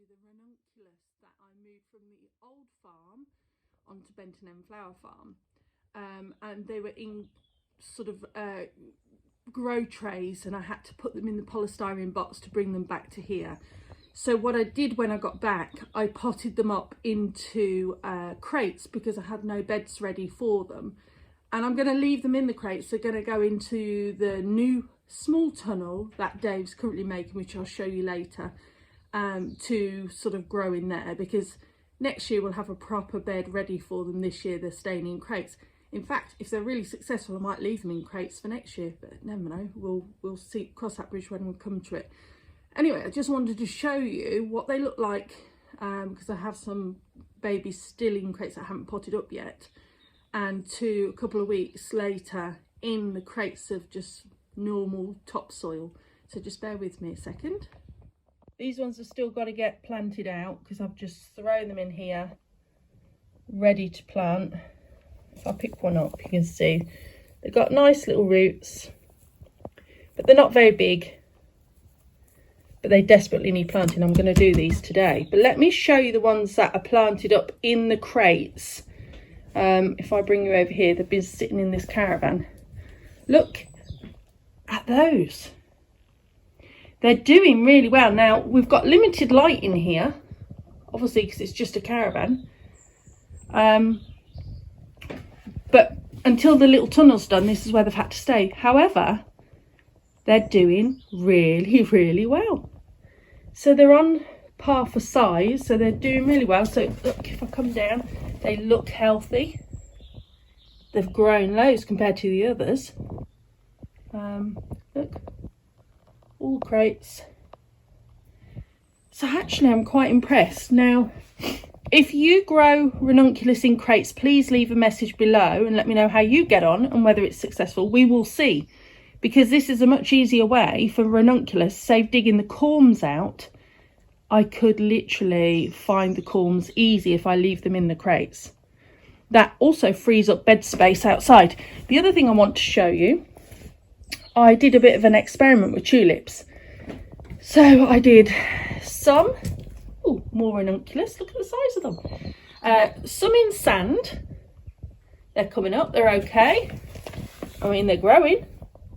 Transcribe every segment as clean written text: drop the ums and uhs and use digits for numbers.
you the Ranunculus that I moved from the old farm onto Benton End Flower Farm, and they were in sort of grow trays, and I had to put them in the polystyrene box to bring them back to here. So what I did when I got back, I potted them up into crates because I had no beds ready for them, and I'm going to leave them in the crates. They're going to go into the new small tunnel that Dave's currently making, which I'll show you later, to sort of grow in there, because next year we'll have a proper bed ready for them. This year they're staying in crates. In fact, if they're really successful, I might leave them in crates for next year, but never know. We'll see, cross that bridge when we come to it. Anyway, I just wanted to show you what they look like, because I have some babies still in crates that I haven't potted up yet, and a couple of weeks later in the crates of just normal topsoil. So just bear with me a second. These ones have still got to get planted out because I've just thrown them in here ready to plant. If I pick one up, you can see they've got nice little roots, but they're not very big, but they desperately need planting. I'm going to do these today, but let me show you the ones that are planted up in the crates. If I bring you over here, they've been sitting in this caravan. Look at those. They're doing really well. Now, we've got limited light in here, obviously, because it's just a caravan. But until the little tunnel's done, this is where they've had to stay. However, they're doing really, really well. So they're on par for size, so they're doing really well. So look, if I come down, they look healthy. They've grown loads compared to the others. Look, all crates. So actually I'm quite impressed. Now, if you grow Ranunculus in crates, please leave a message below and let me know how you get on and whether it's successful. We will see, because this is a much easier way for Ranunculus. Save digging the corms out. I could literally find the corms easy if I leave them in the crates. That also frees up bed space outside. The other thing I want to show you, I did a bit of an experiment with tulips. So I did some, oh, more Ranunculus, look at the size of them. Some in sand. They're coming up, they're okay. I mean, they're growing.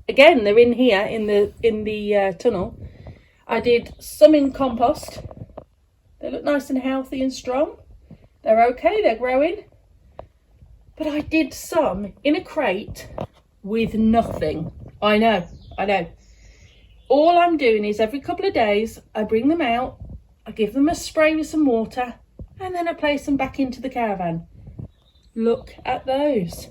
Again, they're in here in the tunnel. I did some in compost. They look nice and healthy and strong. They're okay, they're growing. But I did some in a crate with nothing. I know. All I'm doing is every couple of days, I bring them out, I give them a spray with some water, and then I place them back into the caravan. Look at those.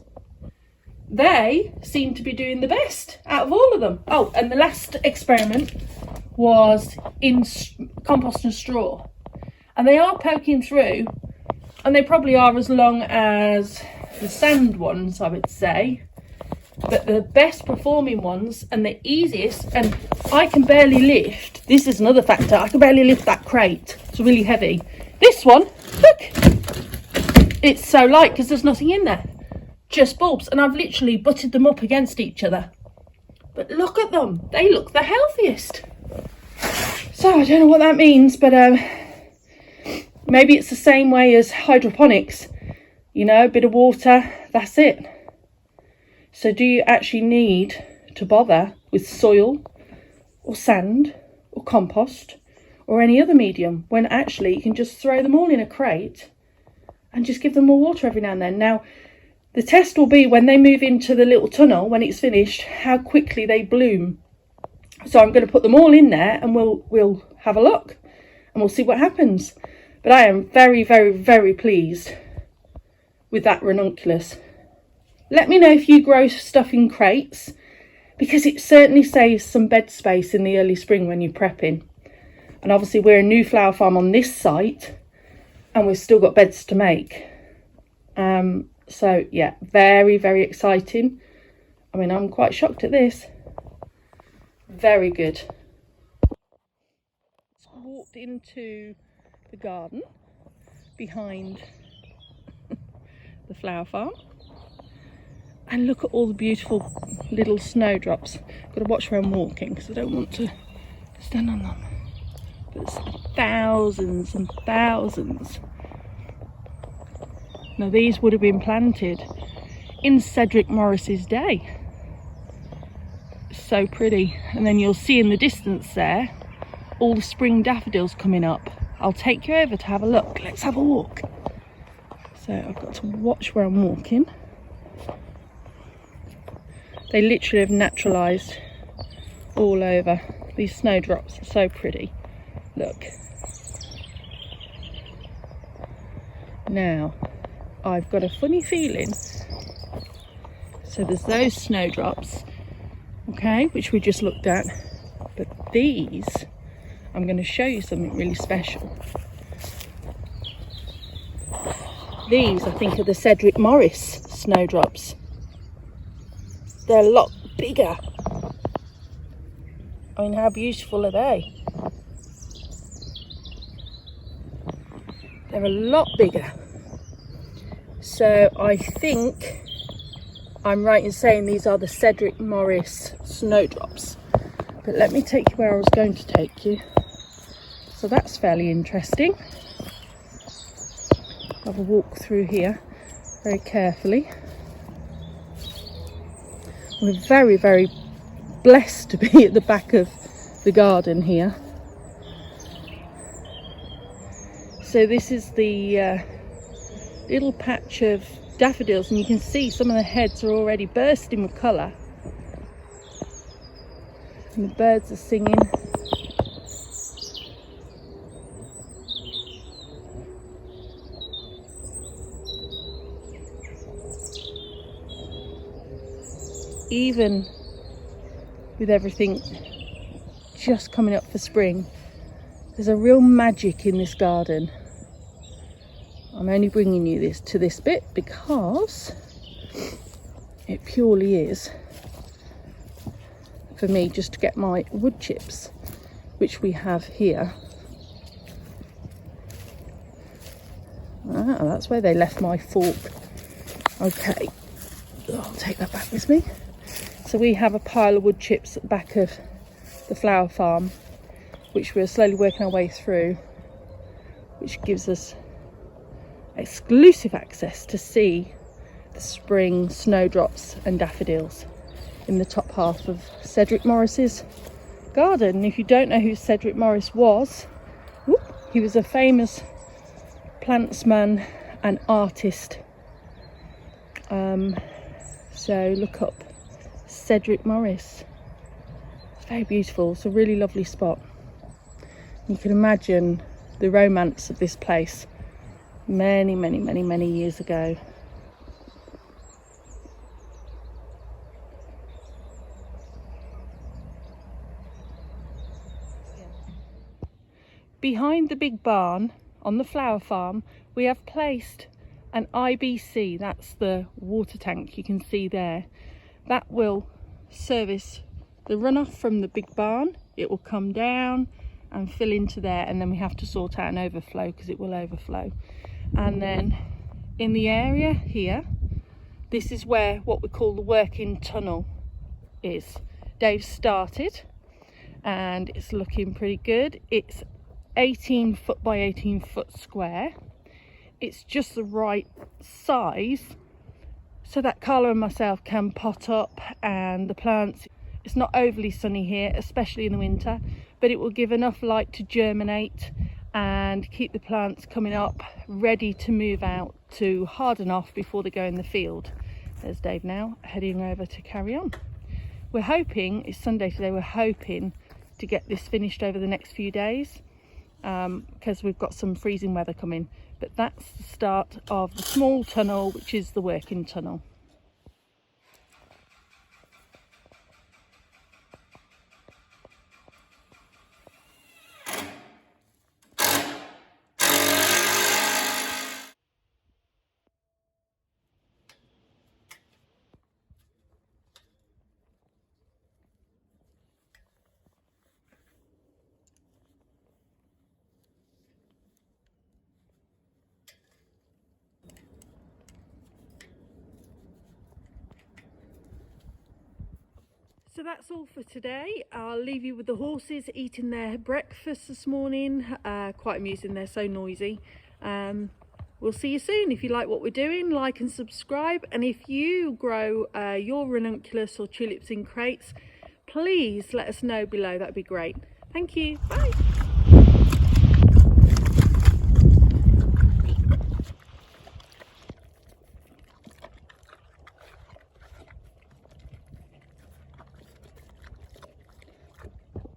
They seem to be doing the best out of all of them. Oh, and the last experiment was in compost and straw. And they are poking through, and they probably are as long as the sand ones, I would say. But the best performing ones and the easiest, and I can barely lift, this is another factor, I can barely lift that crate. It's really heavy. This one, look, it's so light because there's nothing in there. Just bulbs, and I've literally butted them up against each other. But look at them, they look the healthiest. So I don't know what that means, but maybe it's the same way as hydroponics. You know, a bit of water, that's it. So do you actually need to bother with soil or sand or compost or any other medium, when actually you can just throw them all in a crate and just give them more water every now and then? Now, the test will be when they move into the little tunnel, when it's finished, how quickly they bloom. So I'm going to put them all in there and we'll have a look and we'll see what happens. But I am very, very, very pleased with that Ranunculus. Let me know if you grow stuff in crates, because it certainly saves some bed space in the early spring when you're prepping. And obviously we're a new flower farm on this site and we've still got beds to make. So yeah, very, very exciting. I mean, I'm quite shocked at this. Very good. Walked into the garden behind the flower farm. And look at all the beautiful little snowdrops. Got to watch where I'm walking because I don't want to stand on them. There's thousands and thousands. Now these would have been planted in Cedric Morris's day. So pretty. And then you'll see in the distance there all the spring daffodils coming up. I'll take you over to have a look. Let's have a walk. So I've got to watch where I'm walking. They literally have naturalised all over. These snowdrops are so pretty. Look. Now, I've got a funny feeling. So there's those snowdrops, okay, which we just looked at. But these, I'm going to show you something really special. These, I think, are the Cedric Morris snowdrops. They're a lot bigger. I mean, how beautiful are they? They're a lot bigger. So I think I'm right in saying these are the Cedric Morris snowdrops. But let me take you where I was going to take you. So that's fairly interesting. Have a walk through here very carefully. We're very, very blessed to be at the back of the garden here. So this is the little patch of daffodils, and you can see some of the heads are already bursting with colour. And the birds are singing. Even with everything just coming up for spring, there's a real magic in this garden. I'm only bringing you this bit because it purely is for me just to get my wood chips, which we have here. Ah, that's where they left my fork. Okay, I'll take that back with me. So we have a pile of wood chips at the back of the flower farm, which we're slowly working our way through, which gives us exclusive access to see the spring snowdrops and daffodils in the top half of Cedric Morris's garden. And if you don't know who Cedric Morris was, he was a famous plantsman and artist. So look up Cedric Morris. It's very beautiful. It's a really lovely spot. You can imagine the romance of this place many, many, many, many years ago. Behind the big barn on the flower farm, we have placed an IBC. That's the water tank you can see there. That will service the runoff from the big barn. It will come down and fill into there, and then we have to sort out an overflow because it will overflow. And then in the area here, this is where what we call the working tunnel is. Dave started and it's looking pretty good. It's 18 foot by 18 foot square. It's just the right size so that Carla and myself can pot up, and the plants, it's not overly sunny here, especially in the winter, but it will give enough light to germinate and keep the plants coming up ready to move out to harden off before they go in the field. There's Dave now heading over to carry on. We're hoping, it's Sunday today, we're hoping to get this finished over the next few days because we've got some freezing weather coming. But that's the start of the small tunnel, which is the working tunnel. so that's all for today. I'll leave you with the horses eating their breakfast this morning. Quite amusing, they're so noisy. We'll see you soon. If you like what we're doing, like and subscribe. And if you grow your ranunculus or tulips in crates, please let us know below. That'd be great. Thank you. Bye.